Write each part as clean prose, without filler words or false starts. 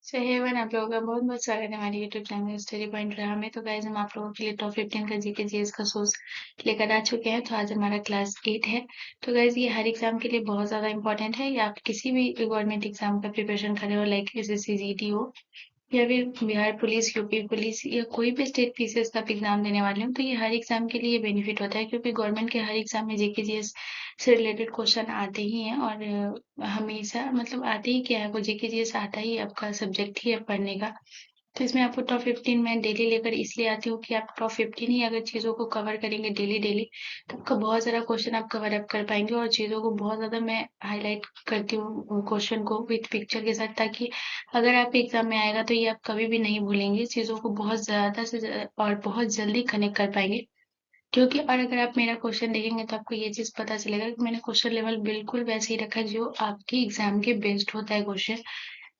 सो हे one आप लोगों का बहुत बहुत स्वागत है हमारे YouTube channel study point drama में। तो गाइज हम आप लोगों के लिए टॉप 15 का जीके जीएस का सोर्स लेकर आ चुके हैं। तो आज हमारा क्लास 8 है। तो गाइज ये हर एग्जाम के लिए बहुत ज्यादा इंपॉर्टेंट है। या आप किसी भी गवर्नमेंट एग्जाम का प्रिपरेशन कर रहे हो, लाइक एसएससी जीडी हो या फिर बिहार पुलिस, यूपी पुलिस या कोई भी स्टेट पीसीएस का एग्जाम देने वाले हो, तो ये हर एग्जाम के लिए बेनिफिट होता है, क्योंकि गवर्नमेंट के हर एग्जाम में जीके जीएस से रिलेटेड क्वेश्चन आते ही हैं। और हमेशा मतलब आते ही क्या है, वो जीके जीएस आता ही आपका सब्जेक्ट ही है पढ़ने का। तो इसमें आपको टॉप 15 मैं डेली लेकर इसलिए आती हूँ कि आप टॉप 15 ही अगर चीज़ों को कवर करेंगे डेली डेली, तो आपका बहुत सारा क्वेश्चन आप कवर अप कर पाएंगे। और चीज़ों को बहुत ज़्यादा मैं हाईलाइट करती हूँ क्वेश्चन को विथ पिक्चर के साथ, ताकि अगर आपके एग्जाम में आएगा तो ये आप कभी भी नहीं भूलेंगे, चीज़ों को बहुत ज़्यादा से और बहुत जल्दी कनेक्ट कर पाएंगे। क्योंकि और अगर आप मेरा क्वेश्चन देखेंगे तो आपको ये चीज़ पता चलेगा कि मैंने क्वेश्चन लेवल बिल्कुल वैसे ही रखा है जो आपके एग्जाम के बेस्ड होता है क्वेश्चन।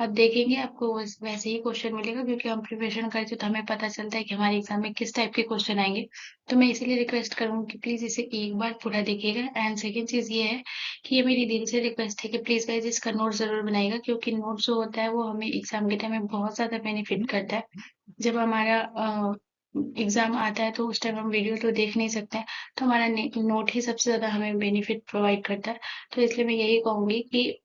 आप देखेंगे आपको वैसे ही क्वेश्चन मिलेगा, क्योंकि हम प्रिपरेशन करते हैं तो हमें पता चलता है कि हमारे एग्जाम में किस टाइप के क्वेश्चन आएंगे। तो मैं इसीलिए रिक्वेस्ट करूंगी कि प्लीज इसे एक बार पूरा देखिएगा। एंड सेकेंड चीज ये है कि ये मेरी दिल से रिक्वेस्ट है कि प्लीज गाइज इसका नोट जरूर बनाएगा, क्योंकि नोट जो होता है वो हमें एग्जाम के टाइम में बहुत ज्यादा बेनिफिट करता है। जब हमारा एग्जाम आता है तो उस टाइम हम वीडियो तो देख नहीं सकते हैं, तो हमारा नोट ही सबसे ज्यादा हमें बेनिफिट प्रोवाइड करता है। तो इसलिए मैं यही कहूंगी कि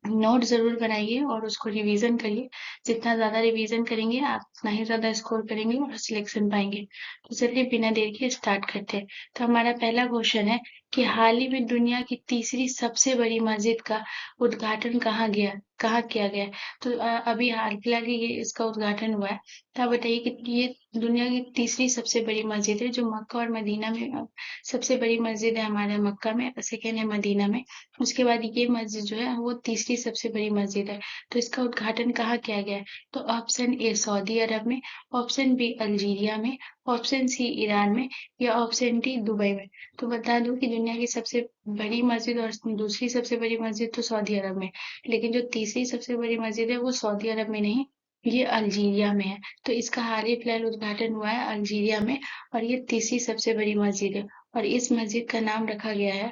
नोट जरूर बनाइए और उसको रिवीजन करिए। जितना ज्यादा रिवीजन करेंगे आप उतना ही ज्यादा स्कोर करेंगे और सिलेक्शन पाएंगे। तो चलिए बिना देर के स्टार्ट करते हैं। तो हमारा पहला क्वेश्चन है कि हाल ही में दुनिया की तीसरी सबसे बड़ी मस्जिद का उद्घाटन कहाँ किया गया है? तो अभी हाल फिलहाल ही ये इसका उद्घाटन हुआ है। तो आप बताइए कि ये दुनिया की तीसरी सबसे बड़ी मस्जिद है, जो मक्का और मदीना में सबसे बड़ी मस्जिद है हमारे मक्का में, सेकेंड है मदीना में। उसके बाद ये मस्जिद जो है वो तीसरी सबसे बड़ी मस्जिद है। तो इसका उद्घाटन कहाँ किया गया है? तो ऑप्शन ए सऊदी अरब में, ऑप्शन बी अल्जीरिया में, ऑप्शन सी ईरान में या ऑप्शन डी दुबई में। तो बता दूं कि दुनिया की सबसे बड़ी मस्जिद और दूसरी सबसे बड़ी मस्जिद तो सऊदी अरब में, लेकिन जो तीसरी सबसे बड़ी मस्जिद है वो सऊदी अरब में नहीं, ये अल्जीरिया में है। तो इसका हाल ही फिलहाल उद्घाटन हुआ है अल्जीरिया में, और ये तीसरी सबसे बड़ी मस्जिद है। और इस मस्जिद का नाम रखा गया है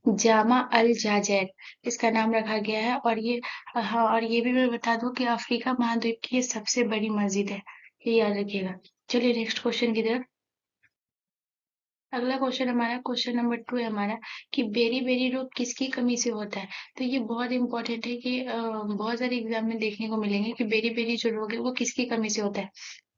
जामा अल जाजैर, इसका नाम रखा गया है। और ये हाँ, और ये भी मैं बता दूं कि अफ्रीका महाद्वीप की ये सबसे बड़ी मस्जिद है, ये याद रखिएगा। चलिए नेक्स्ट क्वेश्चन की तरफ। अगला क्वेश्चन हमारा क्वेश्चन नंबर 2 है हमारा कि बेरी बेरी रोग किसकी कमी से होता है? तो ये बहुत इंपॉर्टेंट है कि बहुत सारे एग्जाम में देखने को मिलेंगे कि बेरी बेरी जो रोग है वो किसकी कमी से होता है।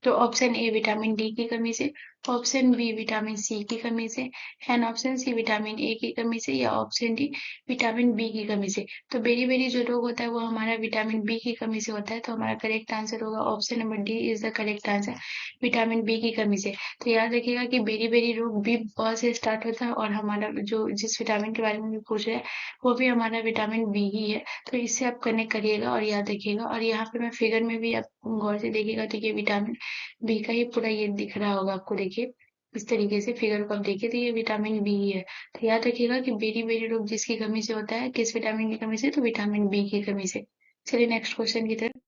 तो ऑप्शन ए विटामिन डी की कमी से, ऑप्शन बी विटामिन सी की कमी से, and option C vitamin A की कमी से या ऑप्शन डी विटामिन बी की कमी से। तो बेरी बेरी जो रोग होता है वो हमारा विटामिन बी की कमी से होता है। तो हमारा करेक्ट आंसर होगा option number D is the correct answer, vitamin B की कमी से। तो याद रखिएगा कि बेरी बेरी रोग भी ब से स्टार्ट होता है, और हमारा जो जिस विटामिन के बारे में भी पूछ रहे हैं वो भी हमारा विटामिन बी ही है। तो इससे आप कनेक्ट करिएगा और याद रखिएगा। और यहाँ पे मैं फिगर में भी आप गौर से देखिएगा तो ये विटामिन बी का ही पूरा ये दिख रहा होगा आपको, देखिए इस तरीके से फिगर को आप देखिए तो ये विटामिन बी ही है। तो याद रखिएगा कि बेरी बेरी रोग जिसकी कमी से होता है, किस विटामिन की कमी से? तो विटामिन बी की कमी से। चलिए नेक्स्ट क्वेश्चन की तरफ।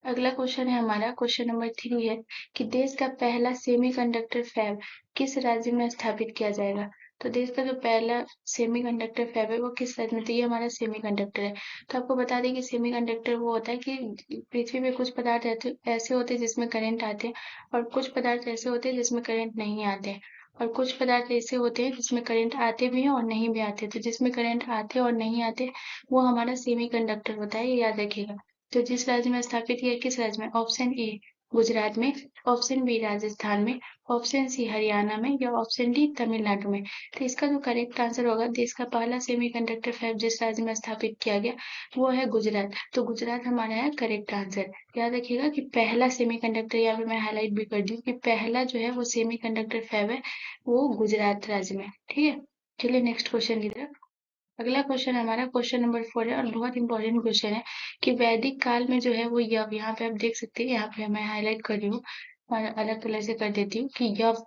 अगला क्वेश्चन है हमारा क्वेश्चन नंबर 3 है कि देश का पहला सेमीकंडक्टर फैब किस राज्य में स्थापित किया जाएगा? तो देश का जो पहला सेमीकंडक्टर फैब है वो किस राज्य में? तो ये हमारा सेमीकंडक्टर है। तो आपको बता दें कि सेमीकंडक्टर वो होता है कि पृथ्वी पे कुछ पदार्थ ऐसे होते हैं जिसमें करंट आते हैं, और कुछ पदार्थ ऐसे होते हैं जिसमें करंट नहीं आते हैं, और कुछ पदार्थ ऐसे होते हैं जिसमें करंट आते भी हैं और नहीं भी आते। तो जिसमें करंट आते और नहीं आते वो हमारा सेमीकंडक्टर होता है, ये याद रखिएगा। तो जिस राज्य में स्थापित किया, किस राज्य में? ऑप्शन ए गुजरात में, ऑप्शन बी राजस्थान में, ऑप्शन सी हरियाणा में या ऑप्शन डी तमिलनाडु में। तो इसका जो करेक्ट आंसर होगा, देश का पहला सेमीकंडक्टर फैब जिस राज्य में स्थापित किया गया वो है गुजरात। तो गुजरात हमारा है करेक्ट आंसर। याद रखिएगा कि पहला सेमीकंडक्टर, यहाँ पे मैं हाईलाइट भी कर दी कि पहला जो है वो सेमीकंडक्टर फैब है वो गुजरात राज्य में। ठीक है, चलिए नेक्स्ट क्वेश्चन की तरफ। अगला क्वेश्चन हमारा क्वेश्चन नंबर 4 है और बहुत इंपॉर्टेंट क्वेश्चन है कि वैदिक काल में जो है वो यव, यहाँ पे आप देख सकते हैं, यहाँ पे मैं हाईलाइट कर रही हूँ और अलग कलर से कर देती हूँ कि यव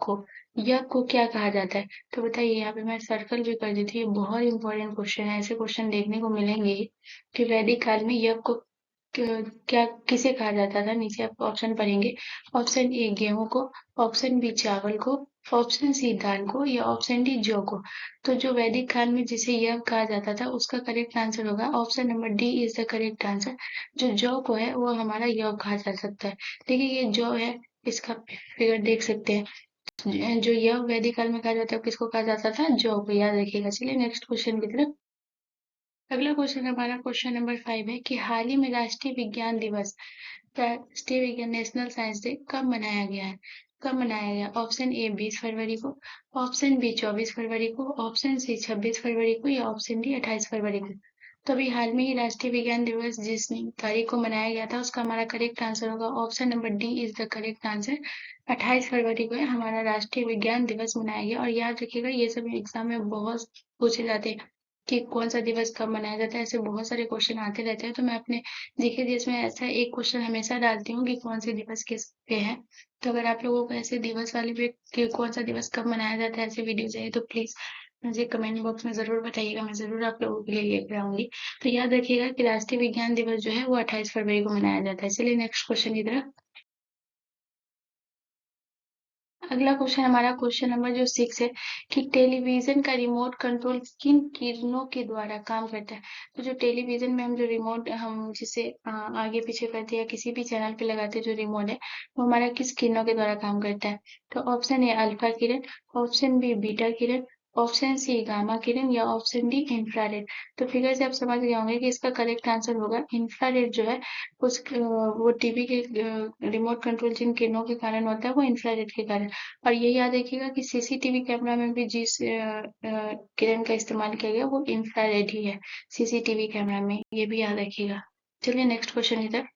को क्या कहा जाता है? तो बताइए, यहाँ पे मैं सर्कल भी कर देती हूँ। ये बहुत इंपॉर्टेंट क्वेश्चन है, ऐसे क्वेश्चन देखने को मिलेंगे ही कि वैदिक काल में यव को क्या किसे कहा जाता था। नीचे आप ऑप्शन पढ़ेंगे, ऑप्शन ए गेहूं को, ऑप्शन बी चावल को, ऑप्शन सी दाल को या ऑप्शन डी जौ को। तो जो वैदिक काल में जिसे यव कहा जाता था उसका करेक्ट आंसर होगा option number D is the correct answer. जो जौ को है वो हमारा यव कहा जा सकता है। देखिए ये जौ है, इसका फिगर देख सकते हैं। जो यव वैदिक काल में कहा जाता है किसको कहा जाता था, जौ को, याद रखिएगा। चलिए नेक्स्ट क्वेश्चन की तरफ। अगला क्वेश्चन हमारा क्वेश्चन नंबर 5 है कि हाल ही में राष्ट्रीय विज्ञान दिवस, राष्ट्रीय विज्ञान नेशनल साइंस डे कब मनाया गया है? कब मनाया गया? ऑप्शन ए 20 फरवरी को, ऑप्शन बी 24 फरवरी को, ऑप्शन सी 26 फरवरी को या ऑप्शन डी 28 फरवरी को। तो अभी हाल में ही राष्ट्रीय विज्ञान दिवस जिस तारीख को मनाया गया था उसका हमारा करेक्ट आंसर होगा option number D is the correct answer. 28 फरवरी को हमारा राष्ट्रीय विज्ञान दिवस मनाया गया। और याद रखिएगा ये सब एग्जाम में बहुत पूछे जाते हैं कि कौन सा दिवस कब मनाया जाता है। ऐसे बहुत सारे क्वेश्चन आते रहते हैं, तो मैं अपने जीके जीएस में ऐसा एक क्वेश्चन हमेशा डालती हूँ कि कौन से दिवस किस पे है। तो अगर आप लोगों को ऐसे दिवस वाले पे कि कौन सा दिवस कब मनाया जाता है ऐसे वीडियो चाहिए तो प्लीज मुझे कमेंट बॉक्स में जरूर बताइएगा, मैं जरूर आप लोगों के लिए लेकर आऊंगी। तो याद रखिएगा कि राष्ट्रीय विज्ञान दिवस जो है वो 28 फरवरी को मनाया जाता है। चलिए नेक्स्ट क्वेश्चन की तरफ। अगला क्वेश्चन हमारा क्वेश्चन नंबर जो 6 है कि टेलीविजन का रिमोट कंट्रोल किन किरणों के द्वारा काम करता है? तो जो टेलीविजन में हम जो रिमोट हम जिसे आगे पीछे करते हैं या किसी भी चैनल पे लगाते हैं जो रिमोट है वो हमारा किस किरणों के द्वारा काम करता है? तो ऑप्शन ए अल्फा किरण, ऑप्शन बी बीटा किरण, ऑप्शन सी गामा किरण या ऑप्शन डी इंफ्रारेड। तो फिगर से आप समझ गए होंगे कि इसका करेक्ट आंसर होगा इंफ्रारेड। जो है उस वो टीवी के रिमोट कंट्रोल जिन किरणों के कारण होता है वो इंफ्रारेड के कारण। और ये याद रखिएगा कि सीसीटीवी कैमरा में भी जिस किरण का इस्तेमाल किया गया वो इंफ्रारेड ही है सीसीटीवी कैमरा में, ये भी याद रखिएगा। चलिए नेक्स्ट क्वेश्चन इधर।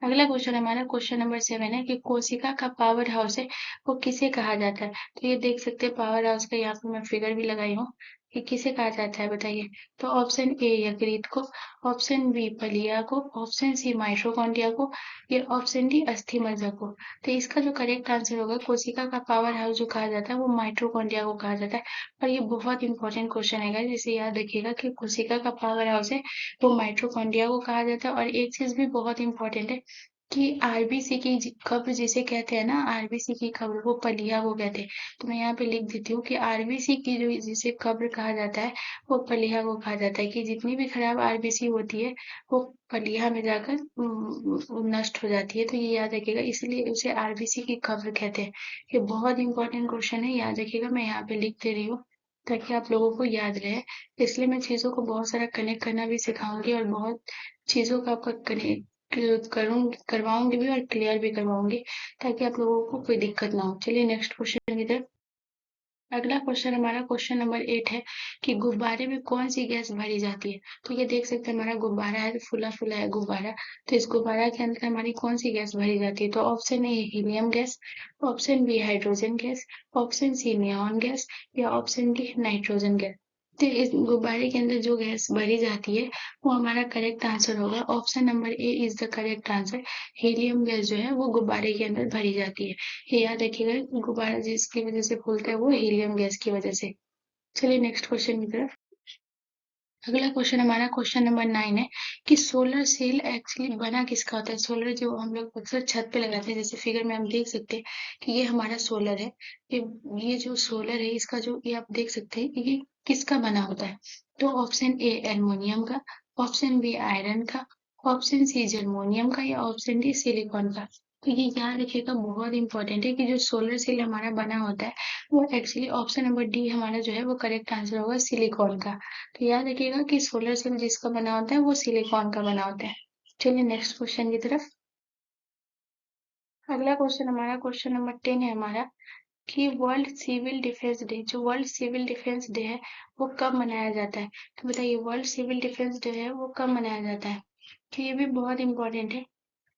अगला क्वेश्चन हमारा क्वेश्चन नंबर 7 है कि कोशिका का पावर हाउस है वो किसे कहा जाता है? तो ये देख सकते हैं पावर हाउस का यहाँ पे मैं फिगर भी लगाई हूँ कि किसे कहा जाता है बताइए। तो ऑप्शन ए यकृत को, ऑप्शन बी पलिया को, ऑप्शन सी माइटोकॉन्ड्रिया को या ऑप्शन डी अस्थि मज्जा को। तो इसका जो करेक्ट आंसर होगा कोशिका का पावर हाउस जो कहा जाता है वो माइटोकॉन्ड्रिया को कहा जाता है। और ये बहुत इंपॉर्टेंट क्वेश्चन है जिसे याद रखिएगा कि कोशिका का पावर हाउस है वो माइटोकॉन्ड्रिया को कहा जाता है। और एक चीज भी बहुत इंपॉर्टेंट है कि आरबीसी की कब्र जिसे कहते हैं ना, आरबीसी की कब्र वो पलिया को कहते हैं। तो मैं यहाँ पे लिख देती हूँ कि आरबीसी की जो जिसे कब्र कहा जाता है वो पलिया को कहा जाता है। कि जितनी भी खराब आरबीसी होती है वो पलिया में जाकर नष्ट हो जाती है। तो ये याद रखिएगा, इसलिए उसे आरबीसी की कब्र कहते हैं। ये बहुत इंपॉर्टेंट क्वेश्चन है, याद रखिएगा। मैं यहाँ पे लिख दे रही हूँ ताकि आप लोगों को याद रहे। इसलिए मैं चीजों को बहुत सारा कनेक्ट करना भी सिखाऊंगी और बहुत चीजों का आपका कनेक्ट करवाऊंगी भी और क्लियर भी करवाऊंगी ताकि आप लोगों को कोई दिक्कत ना हो। चलिए नेक्स्ट क्वेश्चन की तरफ। अगला क्वेश्चन हमारा क्वेश्चन नंबर 8 है कि गुब्बारे में कौन सी गैस भरी जाती है? तो ये देख सकते हैं हमारा गुब्बारा है, फुला फुला है गुब्बारा। तो इस गुब्बारा के अंदर हमारी कौन सी गैस भरी जाती है? तो option A helium gas, option B hydrogen gas, option C neon gas या ऑप्शन डी नाइट्रोजन गैस। तो इस गुब्बारे के अंदर जो गैस भरी जाती है वो हमारा करेक्ट आंसर होगा option number A is the correct answer. Helium gas जो है वो गुब्बारे के अंदर भरी जाती है। ये याद रखिएगा, गुब्बारा जिसकी वजह से फूलता है वो हीलियम गैस की वजह से। चलिए नेक्स्ट क्वेश्चन की तरफ। अगला क्वेश्चन हमारा क्वेश्चन नंबर 9 है कि सोलर सेल एक्चुअली बना किसका होता है? सोलर जो हम लोग अक्सर छत पे लगाते हैं, जैसे फिगर में हम देख सकते हैं कि ये हमारा सोलर है। ये ये जो सोलर है इसका जो ये आप देख सकते हैं कि ये किसका बना होता है? तो ऑप्शन ए एल्युमिनियम का, ऑप्शन बी आयरन का, ऑप्शन सी जर्मोनियम का या ऑप्शन डी सिलिकॉन का। तो ये याद रखिएगा, बहुत इंपॉर्टेंट है कि जो सोलर सेल हमारा बना होता है वो एक्चुअली ऑप्शन नंबर डी हमारा जो है वो करेक्ट आंसर होगा सिलिकॉन का। तो याद रखिएगा कि सोलर सेल जिसका बना होता है वो सिलिकॉन का बना होता है। चलिए नेक्स्ट क्वेश्चन की तरफ। अगला क्वेश्चन हमारा क्वेश्चन नंबर 10 है हमारा कि वर्ल्ड सिविल डिफेंस डे, जो वर्ल्ड सिविल डिफेंस डे है वो कब मनाया जाता है? तो बताइए वर्ल्ड सिविल डिफेंस डे है वो कब मनाया जाता है? तो ये भी बहुत इंपॉर्टेंट है,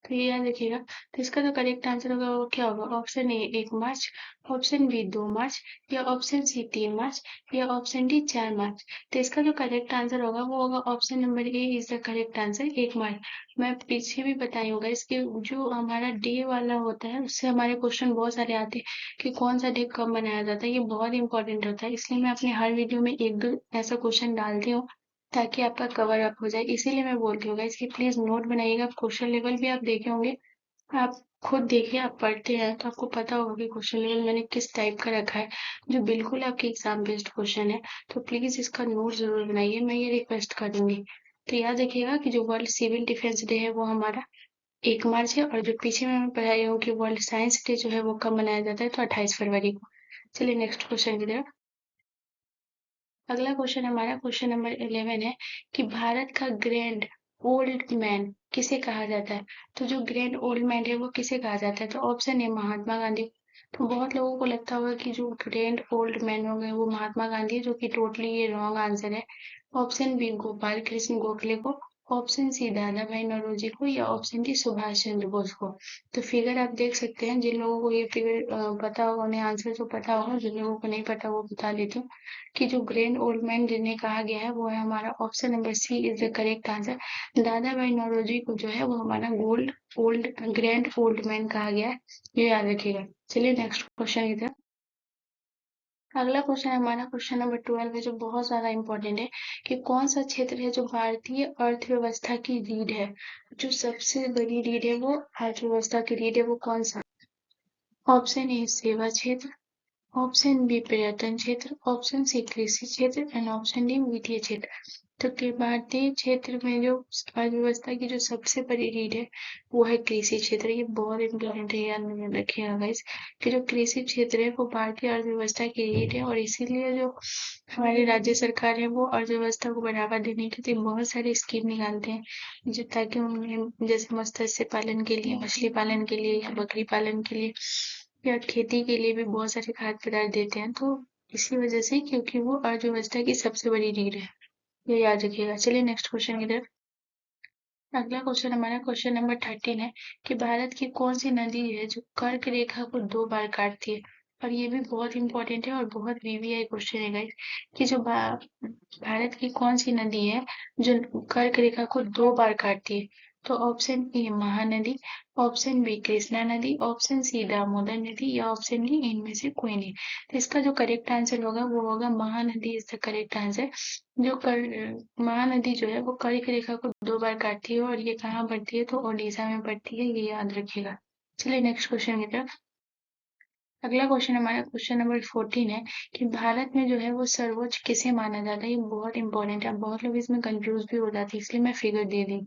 तो ये याद रखिएगा। तो इसका जो करेक्ट आंसर होगा वो क्या होगा? Option A 1 March, option B 2 March या ऑप्शन सी 3 मार्च या ऑप्शन डी 4 मार्च। तो इसका जो करेक्ट आंसर होगा वो होगा option number A is the correct answer 1 मार्च। मैं पीछे भी बताई होगा इसके जो हमारा डे वाला होता है उससे हमारे क्वेश्चन बहुत सारे आते हैं कि कौन सा डे कब मनाया जाता है। ये बहुत इंपॉर्टेंट होता है, इसलिए मैं अपने हर वीडियो में एक दो ऐसा क्वेश्चन डालती हूँ ताकि आपका कवर अप हो जाए। इसीलिए मैं बोलती हूँ गाइस कि प्लीज नोट बनाइएगा। क्वेश्चन लेवल भी आप देखे होंगे, आप खुद देखिए, आप पढ़ते हैं तो आपको पता होगा कि क्वेश्चन लेवल मैंने किस टाइप का रखा है, जो बिल्कुल आपके एग्जाम बेस्ड क्वेश्चन है। तो प्लीज इसका नोट जरूर बनाइए, मैं ये रिक्वेस्ट करूंगी। तो याद रखिएगा कि जो वर्ल्ड सिविल डिफेंस डे है वो हमारा 1 मार्च है, और जो पीछे में मैं पढ़ाई हूँ कि वर्ल्ड साइंस डे जो है वो कब मनाया जाता है, तो 28 फरवरी को। चलिए नेक्स्ट क्वेश्चन की तरफ। अगला क्वेश्चन हमारा क्वेश्चन नंबर 11 है कि भारत का ग्रैंड ओल्ड मैन किसे कहा जाता है। तो जो ग्रैंड ओल्ड मैन है वो किसे कहा जाता है, तो ऑप्शन है महात्मा गांधी। तो बहुत लोगों को लगता होगा कि जो ग्रैंड ओल्ड मैन हो गए वो महात्मा गांधी है, जो कि टोटली ये रॉन्ग आंसर है। ऑप्शन बी गोपाल कृष्ण गोखले को, ऑप्शन सी दादा भाई नौरोजी को, या ऑप्शन डी सुभाष चंद्र बोस को। तो फिगर आप देख सकते हैं, जिन लोगों को ये फिगर पता होगा उन्हें आंसर तो पता होगा, जिन लोगों को नहीं पता वो बता देती हूँ कि जो ग्रैंड ओल्ड मैन जिन्हें कहा गया है वो है हमारा option number C is the correct answer. Dadabhai Naoroji को जो है वो हमारा gold old grand old man कहा गया है, ये याद रखिएगा। चलिए नेक्स्ट क्वेश्चन की तरफ। अगला क्वेश्चन है हमारा क्वेश्चन नंबर 12 है, जो बहुत ज्यादा इंपॉर्टेंट है कि कौन सा क्षेत्र है जो भारतीय अर्थव्यवस्था की रीढ़ है। जो सबसे बड़ी रीढ़ है वो अर्थव्यवस्था की रीढ़ है, वो कौन सा। ऑप्शन ए सेवा क्षेत्र, ऑप्शन बी पर्यटन क्षेत्र, ऑप्शन सी कृषि क्षेत्र, एंड ऑप्शन डी वित्तीय क्षेत्र। तो कि भारतीय क्षेत्र में जो अर्थव्यवस्था की जो सबसे बड़ी रीढ़ है वो है कृषि क्षेत्र। ये बहुत इंपॉर्टेंट है, याद में रखिएगा गाइस कि जो कृषि क्षेत्र है वो भारतीय अर्थव्यवस्था की रीढ़ है, और इसीलिए जो हमारी राज्य सरकार है वो अर्थव्यवस्था को बढ़ावा देने के लिए बहुत सारी स्कीम निकालते हैं, जो ताकि उन्हें जैसे मत्स्य पालन के लिए, मछली पालन के लिए, या बकरी पालन के लिए, या खेती के लिए भी बहुत सारे खाद्य पदार्थ देते हैं। तो इसी वजह से, क्योंकि वो अर्थव्यवस्था की सबसे बड़ी रीढ़ है, ये याद रखिएगा। चलिए नेक्स्ट क्वेश्चन की तरफ। अगला क्वेश्चन हमारा क्वेश्चन नंबर 13 है कि भारत की कौन सी नदी है जो कर्क रेखा को 2 बार काटती है। और ये भी बहुत इंपॉर्टेंट है और बहुत वीवीआई क्वेश्चन है गाइस कि जो भारत की कौन सी नदी है जो कर्क रेखा को 2 बार काटती है। तो option A Mahanadi, option B Krishna नदी, ऑप्शन सी दामोदर नदी, या ऑप्शन डी इनमें से कोई नहीं। तो इसका जो करेक्ट आंसर होगा वो होगा Mahanadi is the correct answer. जो महानदी जो है वो कर्क रेखा को 2 बार काटती है, और ये कहाँ पड़ती है, तो ओडिशा में पड़ती है, ये याद रखिएगा। चलिए नेक्स्ट क्वेश्चन की तरफ। अगला क्वेश्चन हमारा क्वेश्चन नंबर 14 है कि भारत में जो है वो सर्वोच्च किसे माना जाता है। ये बहुत इंपॉर्टेंट है, बहुत लोग इसमें कंफ्यूज भी हो जाते हैं, इसलिए मैं फिगर दे दी।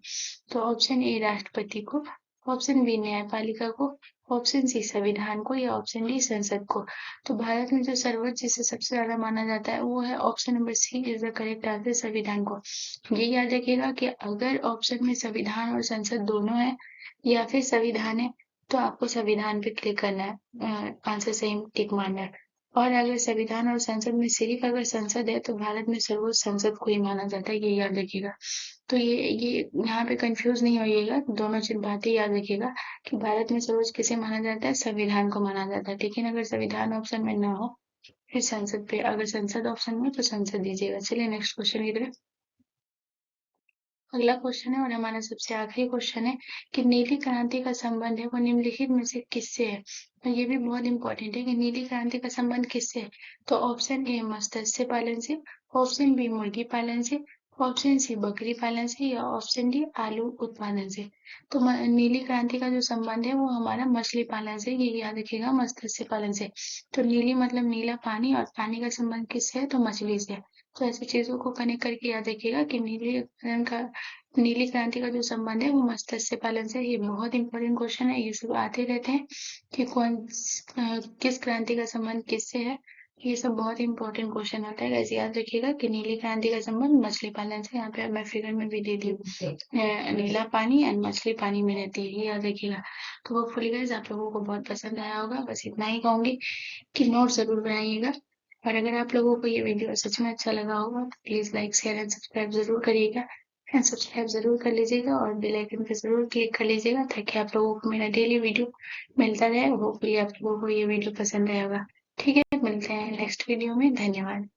तो ऑप्शन ए राष्ट्रपति को, ऑप्शन बी न्यायपालिका को, ऑप्शन सी संविधान को, या ऑप्शन डी संसद को। तो भारत में जो सर्वोच्च जिसे सबसे ज्यादा माना जाता है वो है option number C is the correct answer, संविधान को। ये याद रखिएगा कि अगर ऑप्शन में संविधान और संसद दोनों है, या फिर संविधान है, तो आपको संविधान पे क्लिक करना है, आंसर सही टिक मारना है। और अगर संविधान और संसद में सिर्फ अगर संसद है तो भारत में सर्वोच्च संसद को ही माना जाता है, ये याद रखिएगा। तो ये यहाँ पे कंफ्यूज नहीं होइएगा, दोनों चीज बातें याद रखिएगा कि भारत में सर्वोच्च किसे माना जाता है, संविधान को माना जाता है। लेकिन अगर संविधान ऑप्शन में ना हो फिर संसद पे, अगर संसद ऑप्शन में हो तो संसद दीजिएगा। चलिए नेक्स्ट क्वेश्चन की तरफ। अगला क्वेश्चन है और हमारा सबसे आखिरी क्वेश्चन है कि नीली क्रांति का संबंध है वो निम्नलिखित में से किससे है। तो ये भी बहुत इंपॉर्टेंट है कि नीली क्रांति का संबंध किससे है। तो ऑप्शन ए मत्स्य पालन से, ऑप्शन बी मुर्गी पालन से, ऑप्शन सी बकरी पालन से, या ऑप्शन डी आलू उत्पादन से। तो नीली क्रांति का जो संबंध है वो हमारा मछली पालन से, ये याद रखिएगा, मत्स्य पालन से। तो नीली मतलब नीला पानी, और पानी का संबंध किससे है, तो मछली से है। तो ऐसी चीजों को कनेक्ट करके याद रखिएगा कि नीली क्रांति का जो संबंध है वो मत्स्य पालन से। ये बहुत इंपॉर्टेंट क्वेश्चन है, ये सब आते रहते हैं कि किस क्रांति का संबंध किससे है। ये सब बहुत इंपॉर्टेंट क्वेश्चन होता है, ऐसे याद रखिएगा कि नीली क्रांति का संबंध मछली पालन से। यहाँ पे मैं फिगर में भी दे दी हूँ, नीला पानी एंड मछली पानी में रहती है, ये याद रखिएगा। तो होपफुली गाइस आप लोगों को बहुत पसंद आया होगा। बस इतना ही कहूंगी कि नोट जरूर बनाइएगा, और अगर आप लोगों को ये वीडियो सच में अच्छा लगा होगा तो please like share and subscribe जरूर करिएगा। एंड सब्सक्राइब जरूर कर लीजिएगा और बेल आइकन पे जरूर क्लिक कर लीजिएगा, ताकि आप लोगों को मेरा डेली वीडियो मिलता रहे। होपफुली आप लोगों को ये वीडियो पसंद आया होगा। ठीक है, मिलते हैं नेक्स्ट वीडियो में। धन्यवाद।